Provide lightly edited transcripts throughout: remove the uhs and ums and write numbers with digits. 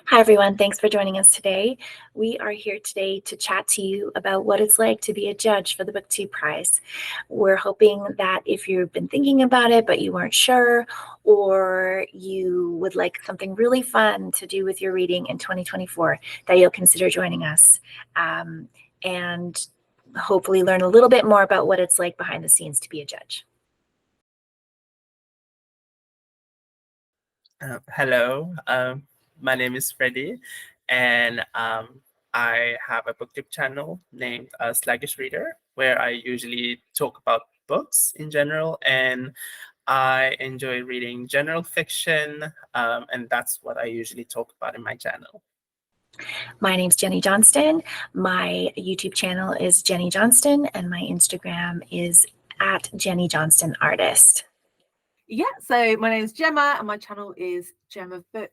Hi, everyone. Thanks for joining us today. We are here today to chat to you about what it's like to be a judge for the BookTube Prize. We're hoping that if you've been thinking about it, but you weren't sure, or you would like something really fun to do with your reading in 2024, that you'll consider joining us and hopefully learn a little bit more about what it's like behind the scenes to be a judge. Hello, my name is Freddie, and I have a BookTube channel named Sluggish Reader, where I usually talk about books in general, and I enjoy reading general fiction, and that's what I usually talk about in my channel. My name's Jennie Johnston. My YouTube channel is Jennie Johnston, and my Instagram is @JennieJohnstonArtist. Yeah, so my name is Gemma, and my channel is Gemma Books.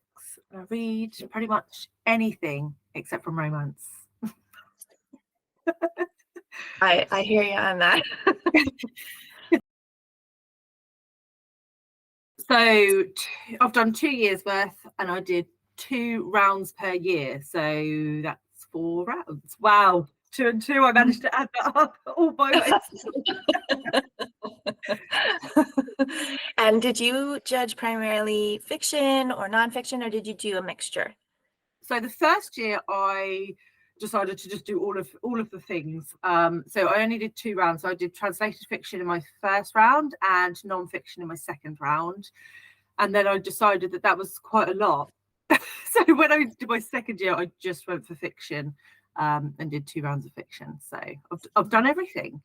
I read pretty much anything except from romance. I hear you on that. So I've done 2 years worth, and I did 2 rounds per year. So that's 4 rounds. Wow, 2 and 2. I managed to add that up all by And did you judge primarily fiction or nonfiction, or did you do a mixture? So the first year I decided to just do all of the things. So I only did 2 rounds. So I did translated fiction in my first round and non-fiction in my second round. And then I decided that that was quite a lot. So when I did my second year, I just went for fiction and did 2 rounds of fiction. So I've done everything.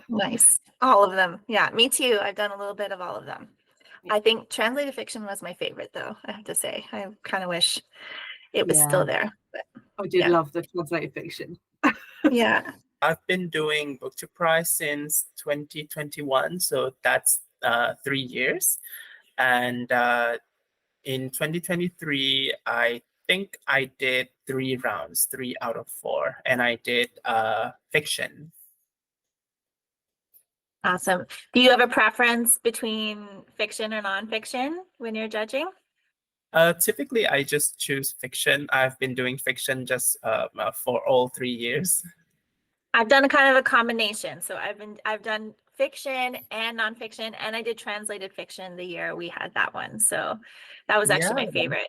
Nice. All of them. Yeah, me too. I've done a little bit of all of them. Yeah. I think translated fiction was my favorite, though, I have to say. I kind of wish it was still there. But I did love the translated fiction. yeah. I've been doing BookTube Prize since 2021, so that's 3 years. And in 2023, I think I did 3 rounds, 3 out of 4, and I did fiction. Awesome. Do you have a preference between fiction or nonfiction when you're judging? Typically, I just choose fiction. I've been doing fiction just for all 3 years. I've done a kind of a combination. So I've done fiction and nonfiction, and I did translated fiction the year we had that one. So that was actually my favorite.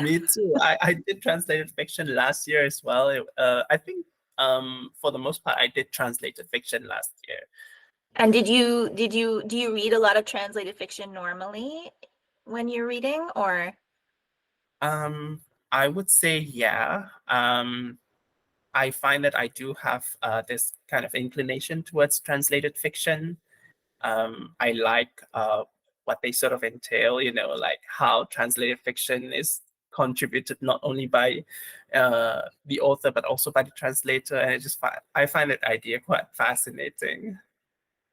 Me too. I did translated fiction last year as well. I think for the most part, I did translated fiction last year. And do you read a lot of translated fiction normally when you're reading, or? I would say yeah. I find that I do have this kind of inclination towards translated fiction. I like what they sort of entail, like how translated fiction is contributed not only by the author, but also by the translator. And I find that idea quite fascinating.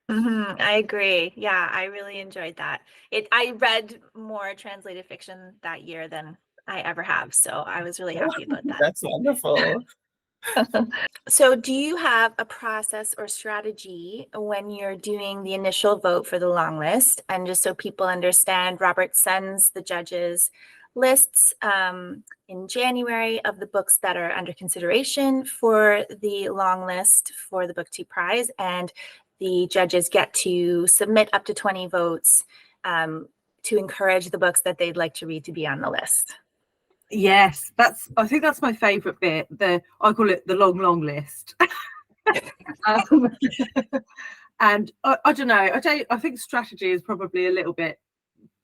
I agree. Yeah, I really enjoyed that. I read more translated fiction that year than I ever have. So I was really happy about that. That's wonderful. So do you have a process or strategy when you're doing the initial vote for the long list? And just so people understand, Robert sends the judges lists in January of the books that are under consideration for the long list for the BookTube Prize, and the judges get to submit up to 20 votes to encourage the books that they'd like to read to be on the list. Yes, I think that's my favorite bit. I call it the long list. And I don't know. I think strategy is probably a little bit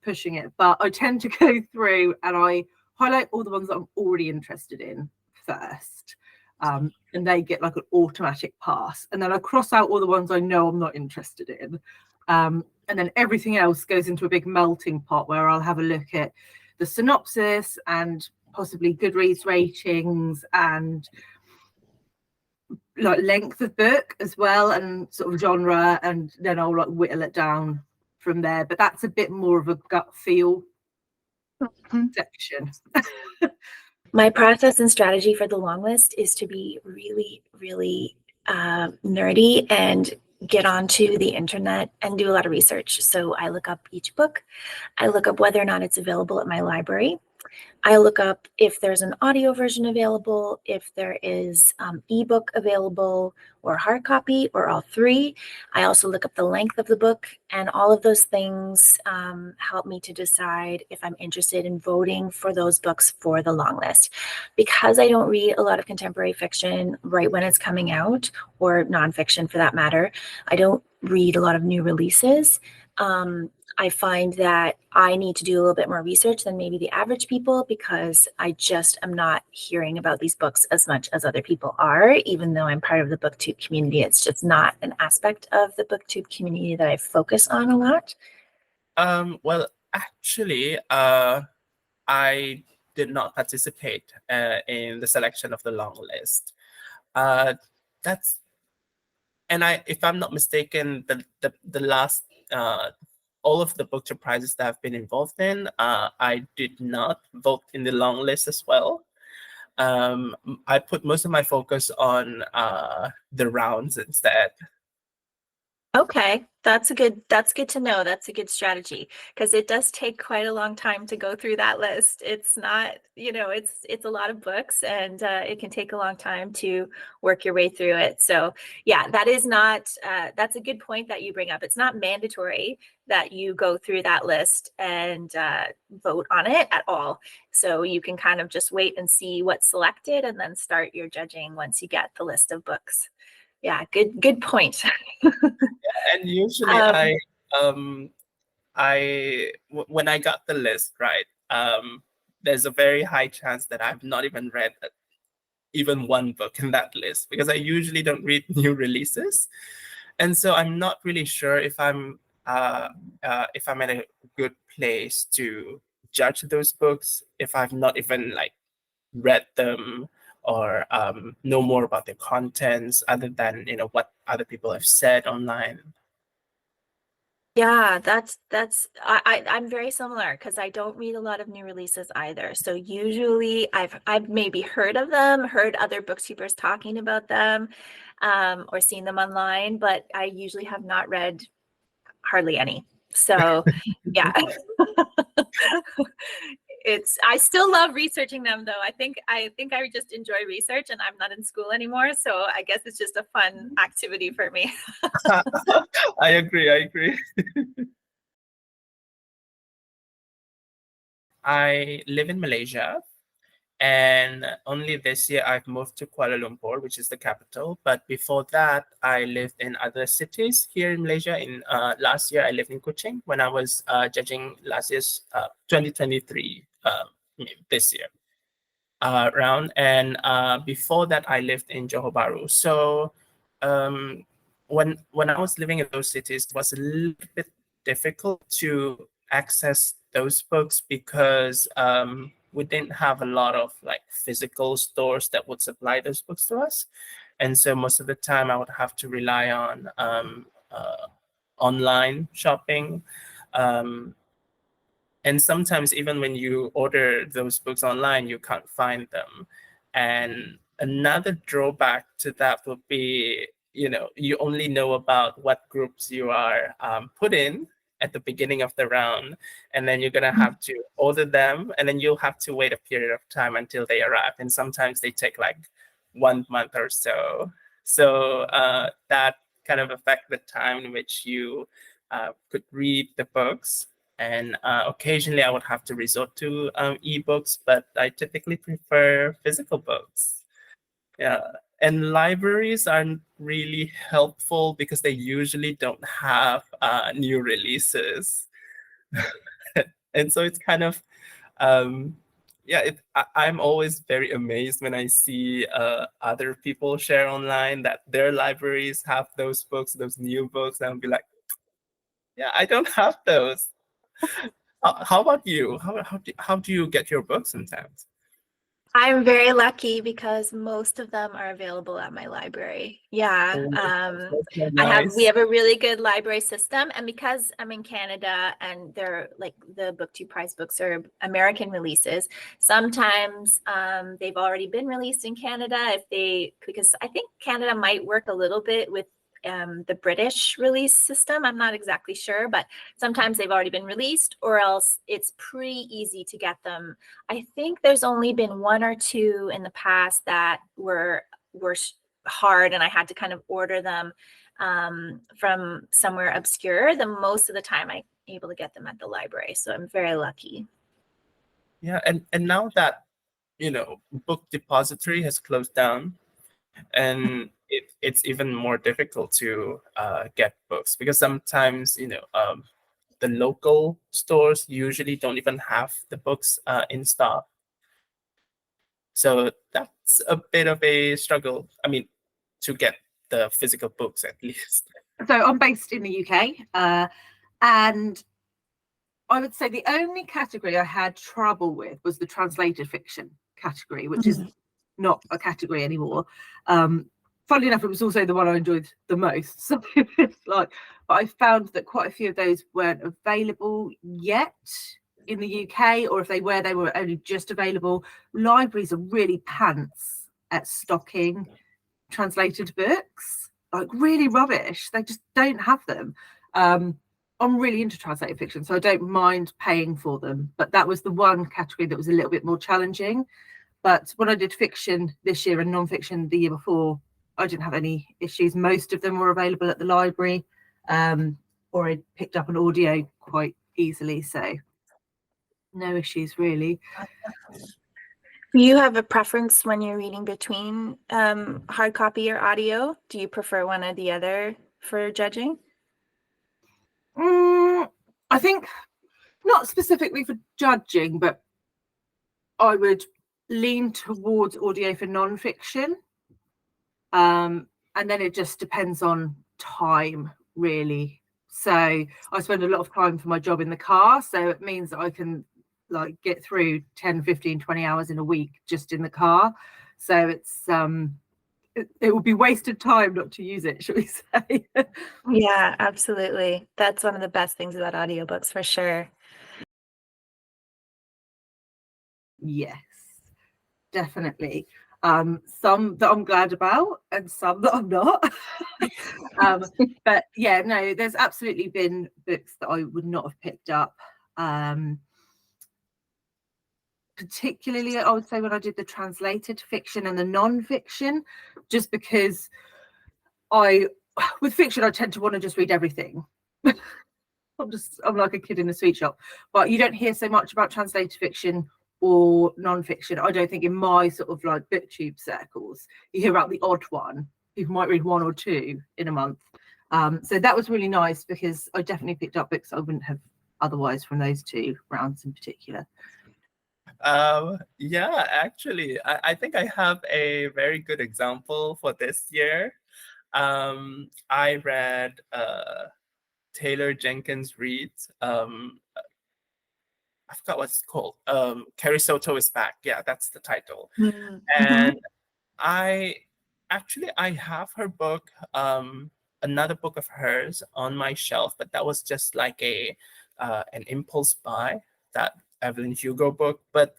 pushing it, but I tend to go through and I highlight all the ones that I'm already interested in first, and they get like an automatic pass. And then I cross out all the ones I know I'm not interested in, and then everything else goes into a big melting pot where I'll have a look at the synopsis and possibly Goodreads ratings and like length of book as well, and sort of genre, and then I'll like whittle it down from there. But that's a bit more of a gut feel section. My process and strategy for the long list is to be really, really nerdy and get onto the internet and do a lot of research. So I look up each book. I look up whether or not it's available at my library. I look up if there's an audio version available, if there is ebook available or hard copy or all three. I also look up the length of the book, and all of those things help me to decide if I'm interested in voting for those books for the long list. Because I don't read a lot of contemporary fiction right when it's coming out, or nonfiction for that matter, I don't read a lot of new releases. I find that I need to do a little bit more research than maybe the average people, because I just am not hearing about these books as much as other people are. Even though I'm part of the BookTube community, it's just not an aspect of the BookTube community that I focus on a lot. Well, actually, I did not participate in the selection of the long list. That's And if I'm not mistaken, the last all of the BookTube prizes that I've been involved in, I did not vote in the long list as well. I put most of my focus on the rounds instead. Okay, that's good to know. That's a good strategy, because it does take quite a long time to go through that list. It's not, it's a lot of books, and it can take a long time to work your way through it. So yeah, that is not, that's a good point that you bring up. It's not mandatory that you go through that list and vote on it at all. So you can kind of just wait and see what's selected, and then start your judging once you get the list of books. Yeah, good point. And usually when I got the list, right, there's a very high chance that I've not even read even one book in that list, because I usually don't read new releases. And so I'm not really sure if I'm in a good place to judge those books if I've not even read them, or know more about their contents other than what other people have said online. Yeah, I'm very similar, because I don't read a lot of new releases either. So usually I've maybe heard of them, heard other booktubers talking about them, or seen them online, but I usually have not read hardly any. So yeah. I still love researching them though. I think I just enjoy research, and I'm not in school anymore. So I guess it's just a fun activity for me. I agree. I live in Malaysia, and only this year I've moved to Kuala Lumpur, which is the capital. But before that, I lived in other cities here in Malaysia. In last year, I lived in Kuching when I was judging last year's 2023 this year round. And before that, I lived in Johor Bahru. So when I was living in those cities, it was a little bit difficult to access those books, because we didn't have a lot of physical stores that would supply those books to us. And so most of the time I would have to rely on online shopping. And sometimes even when you order those books online, you can't find them. And another drawback to that would be, you only know about what groups you are put in at the beginning of the round, and then you're going to have to order them, and then you'll have to wait a period of time until they arrive. And sometimes they take 1 month or so. So that kind of affects the time in which you could read the books. And occasionally I would have to resort to ebooks, but I typically prefer physical books. Yeah. And libraries aren't really helpful because they usually don't have new releases. And so it's kind of, I'm always very amazed when I see other people share online that their libraries have those books, those new books, and I'll be like, yeah, I don't have those. How about you? How do you get your books sometimes? I'm very lucky because most of them are available at my library. Yeah. So nice. We have a really good library system, and because I'm in Canada and they're the BookTube Prize books are American releases, sometimes they've already been released in Canada because I think Canada might work a little bit with the British release system. I'm not exactly sure, but sometimes they've already been released, or else it's pretty easy to get them. I think there's only been one or two in the past that were hard, and I had to kind of order them from somewhere obscure. The most of the time I'm able to get them at the library, so I'm very lucky. Yeah, and now that Book Depository has closed down, and it's even more difficult to get books, because sometimes the local stores usually don't even have the books in stock. So that's a bit of a struggle. I mean, to get the physical books at least. So I'm based in the UK, and I would say the only category I had trouble with was the translated fiction category, which is not a category anymore. Funnily enough, it was also the one I enjoyed the most. So it's like, but I found that quite a few of those weren't available yet in the UK, or if they were only just available. Libraries are really pants at stocking translated books, like really rubbish. They just don't have them. I'm really into translated fiction, so I don't mind paying for them, but that was the one category that was a little bit more challenging. But when I did fiction this year and non-fiction the year before, I didn't have any issues. Most of them were available at the library, or I picked up an audio quite easily, so no issues really. Do you have a preference when you're reading between hard copy or audio? Do you prefer one or the other for judging? I think not specifically for judging, but I would lean towards audio for non-fiction. And then it just depends on time, really. So I spend a lot of time for my job in the car, so it means that I can like get through 10, 15, 20 hours in a week just in the car. So it's it would be wasted time not to use it, should we say. Yeah, absolutely. That's one of the best things about audiobooks, for sure. Yes, definitely. Some that I'm glad about and some that I'm not. But yeah, no, there's absolutely been books that I would not have picked up. Particularly, I would say when I did the translated fiction and the non-fiction, just because with fiction, I tend to want to just read everything. I'm like a kid in a sweet shop, but you don't hear so much about translated fiction or non-fiction. I don't think in my sort of like BookTube circles, you hear about the odd one. People might read one or two in a month. So that was really nice, because I definitely picked up books I wouldn't have otherwise from those two rounds in particular. Yeah, actually, I think I have a very good example for this year. I read Taylor Jenkins Reid. I forgot what it's called. Carrie Soto is Back. Yeah, that's the title. Mm-hmm. And I have her book, another book of hers on my shelf, but that was just like an impulse buy, that Evelyn Hugo book. But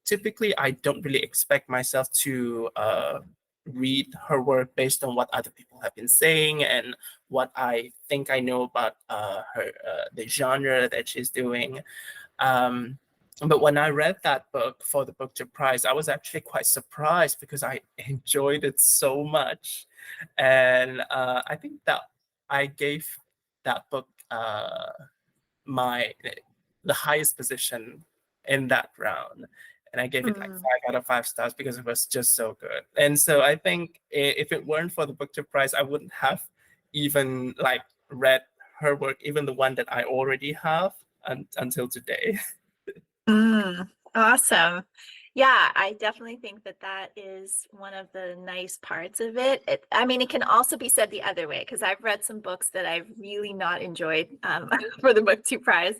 typically I don't really expect myself to read her work based on what other people have been saying and what I think I know about her the genre that she's doing. But when I read that book for the BookTube Prize, I was actually quite surprised, because I enjoyed it so much. And I think that I gave that book the highest position in that round. And I gave it like 5 out of 5 stars, because it was just so good. And so I think if it weren't for the BookTube Prize, I wouldn't have even like read her work, even the one that I already have, until today. Awesome. Yeah, I definitely think that is one of the nice parts of it. I mean, it can also be said the other way, because I've read some books that I've really not enjoyed for the BookTube Prize.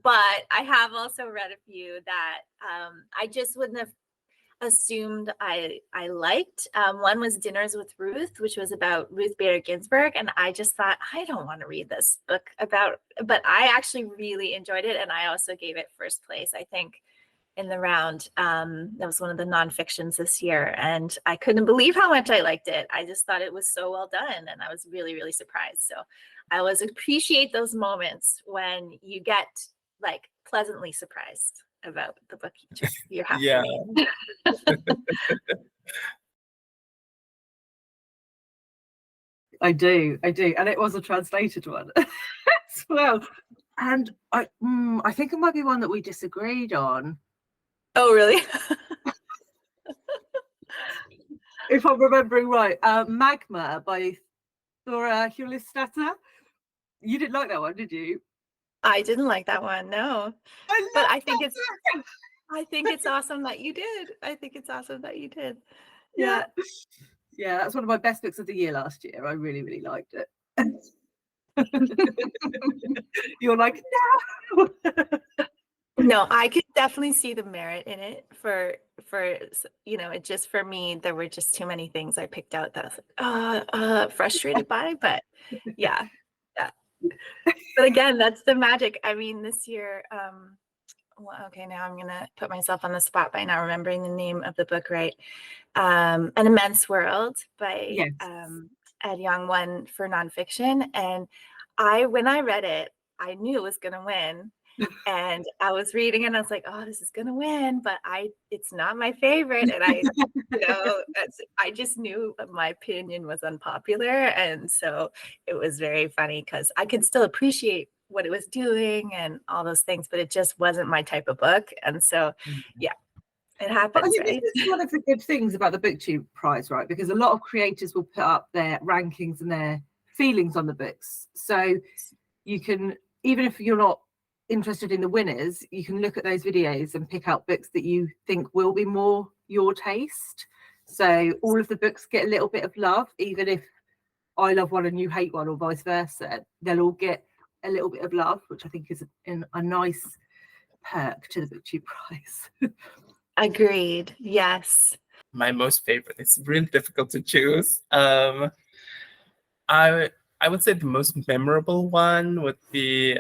But I have also read a few that I just wouldn't have assumed I liked. One was Dinners with Ruth, which was about Ruth Bader Ginsburg, and I just thought, I don't want to read this book but I actually really enjoyed it, and I also gave it first place. I think in the round. That was one of the nonfictions this year, and I couldn't believe how much I liked it. I just thought it was so well done, and I was really, really surprised. So I always appreciate those moments when you get like pleasantly surprised about the book you're happy Yeah. with. I do, and it was a translated one as well. And I think it might be one that we disagreed on. Oh, really? If I'm remembering right, Magma by Thora Hjörleifsdóttir. You didn't like that one, did you? I didn't like that one, no. But I think it's awesome that you did. I think it's awesome that you did. Yeah. Yeah, that's one of my best books of the year last year. I really, really liked it. You're like, no. No, I could definitely see the merit in it for it just for me, there were just too many things I picked out that I was like, frustrated by, but yeah. But again, that's the magic. I mean, this year, well, okay, now I'm gonna put myself on the spot by not remembering the name of the book right. An Immense World by Ed Yong won for nonfiction, and when I read it, I knew it was gonna win. And I was reading it and I was like, oh, this is gonna win, but it's not my favorite. And I just knew my opinion was unpopular. And so it was very funny because I could still appreciate what it was doing and all those things, but it just wasn't my type of book. And so yeah, it happens. But I think right? this is one of the good things about the BookTube Prize, right? Because a lot of creators will put up their rankings and their feelings on the books. So you can, even if you're not interested in the winners, you can look at those videos and pick out books that you think will be more your taste. So all of the books get a little bit of love, even if I love one and you hate one, or vice versa. They'll all get a little bit of love, which I think is a nice perk to the BookTube Prize. Agreed. Yes. My most favorite. It's really difficult to choose. I would say the most memorable one would be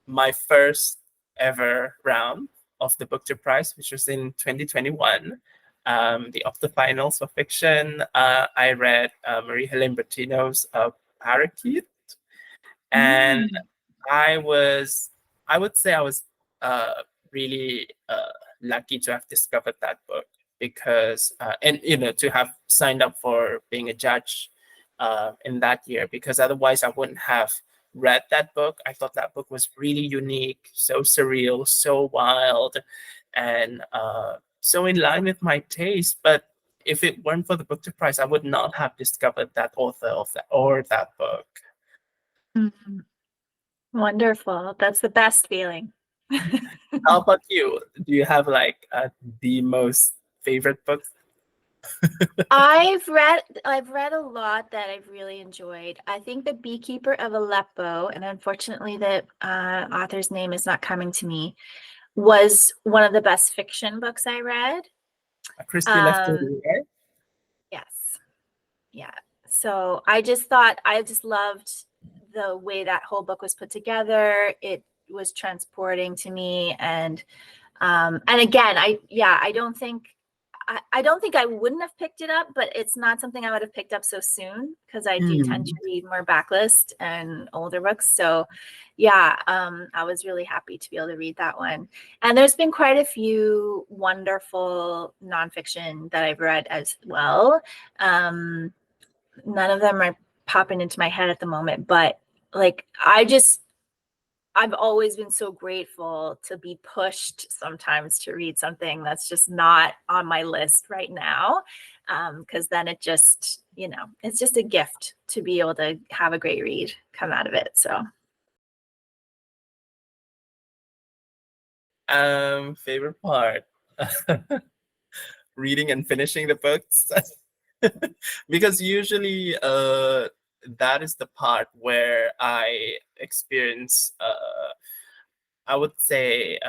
my first ever round of the BookTube Prize, which was in 2021. The octafinals for fiction. I read Marie-Helene Bertino's Parakeet, and I would say I was really lucky to have discovered that book because, and to have signed up for being a judge in that year, because otherwise I wouldn't have read that book. I thought that book was really unique, so surreal, so wild, and so in line with my taste. But if it weren't for the BookTube Prize, I would not have discovered that author or that book. Mm-hmm. Wonderful. That's the best feeling. How about you? Do you have like the most favorite book? I've read a lot that I've really enjoyed. I think The Beekeeper of Aleppo, and unfortunately the author's name is not coming to me, was one of the best fiction books I read. Christi Lefteri, right? Yes. Yeah. So I just loved the way that whole book was put together. It was transporting to me, and again, I don't think I wouldn't have picked it up, but it's not something I would have picked up so soon because I do tend to read more backlist and older books. So yeah, I was really happy to be able to read that one. And there's been quite a few wonderful nonfiction that I've read as well. None of them are popping into my head at the moment, but like I've always been so grateful to be pushed sometimes to read something that's just not on my list right now. Because then it just, it's just a gift to be able to have a great read come out of it. So. Favorite part? Reading and finishing the books. Because usually that is the part where I experience I would say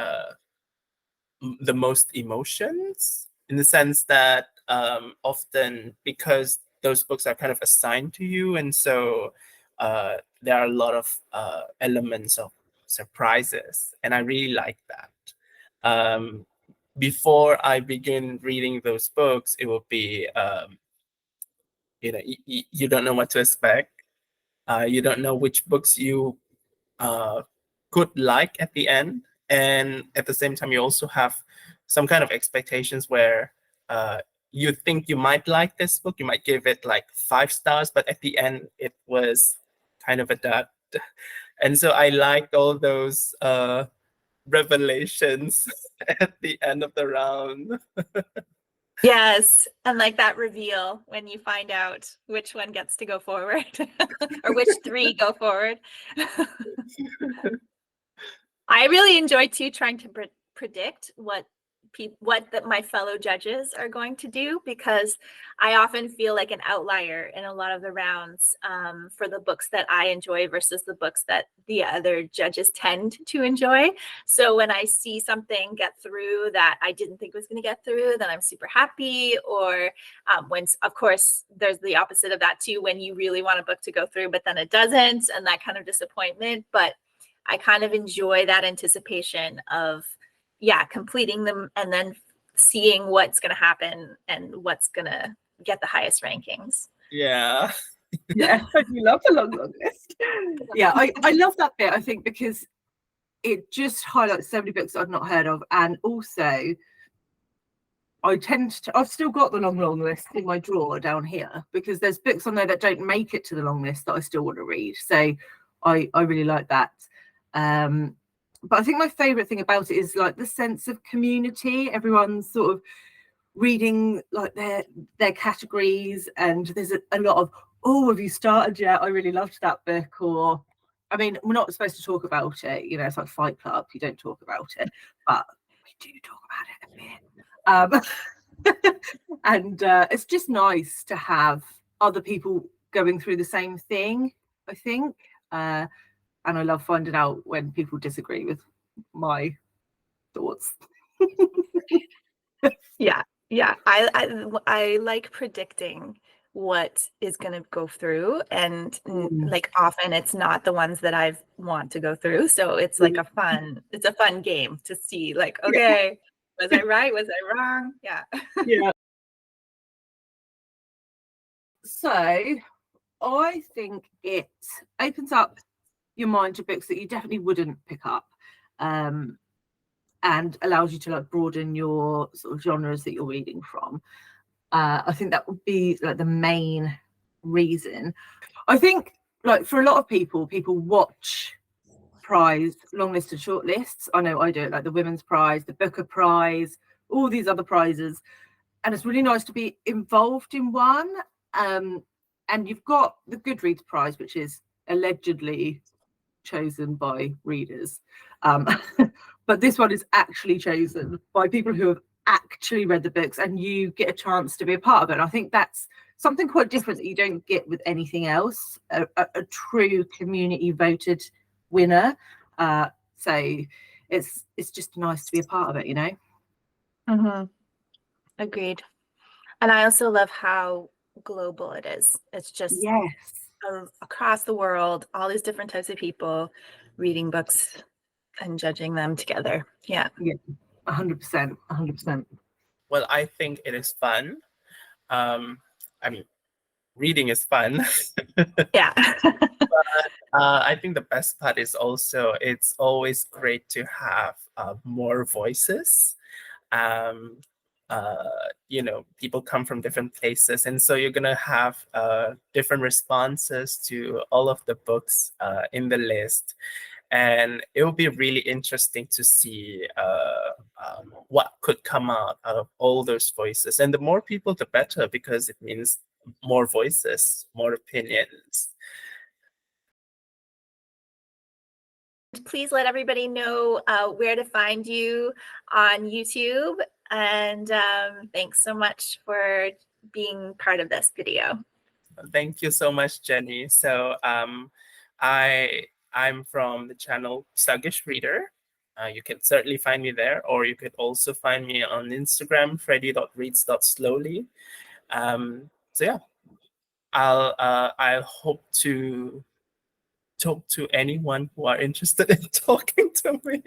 the most emotions, in the sense that often, because those books are kind of assigned to you, and so there are a lot of elements of surprises, and I really like that. before I begin reading those books, it will be, you don't know what to expect. You don't know which books you could like at the end. And at the same time, you also have some kind of expectations where you think you might like this book. You might give it like 5 stars, but at the end, it was kind of a dud. And so I like all those revelations at the end of the round. Yes, and like that reveal when you find out which one gets to go forward or which 3 go forward. I really enjoy too trying to predict what my fellow judges are going to do, because I often feel like an outlier in a lot of the rounds for the books that I enjoy versus the books that the other judges tend to enjoy. So when I see something get through that I didn't think was going to get through, then I'm super happy. Or when, of course, there's the opposite of that too, when you really want a book to go through, but then it doesn't, and that kind of disappointment. But I kind of enjoy that anticipation of, completing them and then seeing what's going to happen and what's going to get the highest rankings. Yeah. Yeah, you love the long list. Yeah, I love that bit, I think, because it just highlights so many books I've not heard of. And also, I've still got the long list in my drawer down here, because there's books on there that don't make it to the long list that I still want to read. So I really like that. But I think my favorite thing about it is like the sense of community. Everyone's sort of reading like their categories, and there's a lot of, oh, have you started yet? I really loved that book. Or, I mean, we're not supposed to talk about it, it's like Fight Club, you don't talk about it, but we do talk about it a bit. And it's just nice to have other people going through the same thing, I think. And I love finding out when people disagree with my thoughts. Yeah. I like predicting what is going to go through, and like often it's not the ones that I want to go through. So it's like a fun game to see, like, okay, was I right? Was I wrong? Yeah. Yeah. So I think it opens up your mind to books that you definitely wouldn't pick up, and allows you to like broaden your sort of genres that you're reading from. I think that would be like the main reason. I think like for a lot of people watch prize long list and short lists. I know I do it, like the Women's Prize, the Booker Prize, all these other prizes, and it's really nice to be involved in one. And you've got the Goodreads Prize, which is allegedly chosen by readers, but this one is actually chosen by people who have actually read the books, and you get a chance to be a part of it. And I think that's something quite different that you don't get with anything else, a true community voted winner. So it's just nice to be a part of it, Agreed. And I also love how global it is. It's just Yes. Across the world, all these different types of people reading books and judging them together. Yeah. 100%. Well, I think it is fun. I mean, reading is fun. Yeah. I think the best part is also it's always great to have more voices. People come from different places, and so you're gonna have different responses to all of the books in the list, and it will be really interesting to see what could come out of all those voices. And the more people, the better, because it means more voices, more opinions. Please let everybody know where to find you on YouTube. And thanks so much for being part of this video. Thank you so much, Jenny. So I'm from the channel Sluggish Reader. You can certainly find me there, or you could also find me on Instagram, freddie.reads.slowly. So yeah, I'll hope to talk to anyone who are interested in talking to me.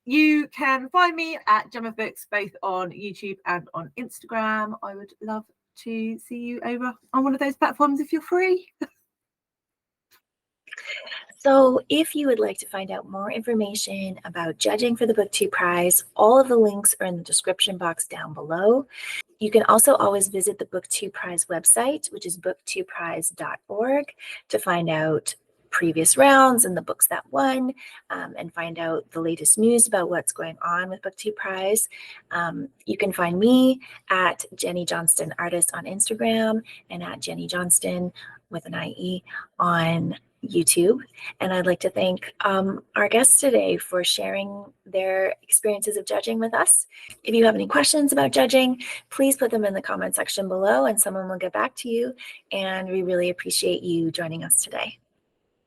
You can find me at Gemma Books, both on YouTube and on Instagram. I would love to see you over on one of those platforms if you're free. So if you would like to find out more information about judging for the BookTube Prize, all of the links are in the description box down below. You can also always visit the BookTube Prize website, which is booktubeprize.org, to find out previous rounds and the books that won, and find out the latest news about what's going on with BookTube Prize. You can find me at Jennie Johnston Artist on Instagram and at Jennie Johnston with an IE on YouTube. And I'd like to thank our guests today for sharing their experiences of judging with us. If you have any questions about judging, please put them in the comment section below and someone will get back to you. And we really appreciate you joining us today.